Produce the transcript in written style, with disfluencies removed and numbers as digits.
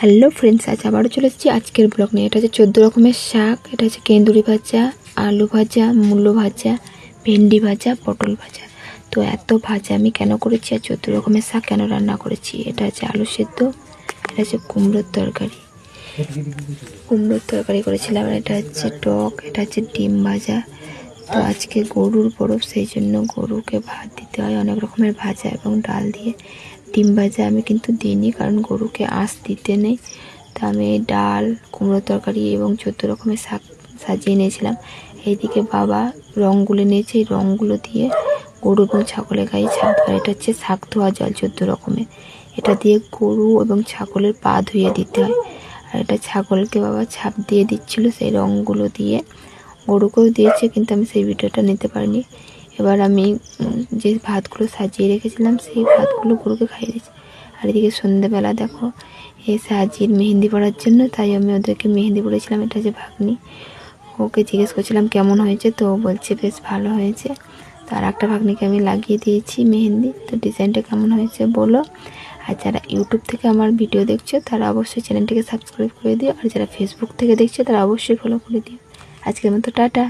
Hello friends, আজ আবারও চলে এসেছি আজকের ব্লগ নিয়ে। এটা হচ্ছে 14 রকমের শাক। এটা হচ্ছে কেন্দুরি ভাজা, আলু ভাজা, মূলো ভাজা, ভেন্ডি ভাজা, পটল ভাজা। তো এত ভাজা আমি কেন করেছি আর 14 রকমের শাক কেন রান্না করেছি? এটা হচ্ছে আলু সেদ্ধ, এটা হচ্ছে কুমড়োর তরকারি করেছিলাম, আর এটা হচ্ছে টক, এটা হচ্ছে ডিম ভাজা। তো আজকে গরুর পরব, সেই জন্য গরুকে ভাত দিতে হয় অনেক রকমের ভাজা এবং ডাল দিয়ে। ডিম ভাজা আমি কিন্তু দিইনি, কারণ গরুকে আঁশ দিতে নেই। তো আমি ডাল, কুমড়ো তরকারি এবং 14 রকমের শাক সাজিয়ে নিয়েছিলাম। এইদিকে বাবা রঙগুলো নিয়েছে, এই রঙগুলো দিয়ে গরু এবং ছাগলের গায়ে ছাপ দেওয়া। এটা হচ্ছে শাক ধোয়া জল 14 রকমের। এটা দিয়ে গরু এবং ছাগলের পা ধুয়ে দিতে হয়। আর এটা ছাগলকে বাবা ছাপ দিয়ে দিচ্ছিল সেই রঙগুলো দিয়ে। গরুকেও দিয়েছে, কিন্তু আমি সেই ভিডিওটা নিতে পারিনি। এবার আমি যে ভাতগুলো সাজিয়ে রেখেছিলাম সেই ভাতগুলো গরুকে খাইয়ে দিয়েছি। আর এদিকে সন্ধ্যেবেলা দেখো এসে আজির মেহেন্দি পড়ার জন্য, তাই আমি ওদেরকে মেহেন্দি পড়েছিলাম। এটা যে ভাগ্নি, ওকে জিজ্ঞেস করছিলাম কেমন হয়েছে, তো ও বলছে বেশ ভালো হয়েছে। তার একটা ভাগ্নিকে আমি লাগিয়ে দিয়েছি মেহেন্দি। তো ডিজাইনটা কেমন হয়েছে বলো। আর যারা ইউটিউব থেকে আমার ভিডিও দেখছো তারা অবশ্যই চ্যানেলটিকে সাবস্ক্রাইব করে দিও, আর যারা ফেসবুক থেকে দেখছো তারা অবশ্যই ফলো করে দিও। আজকের মতো টাটা।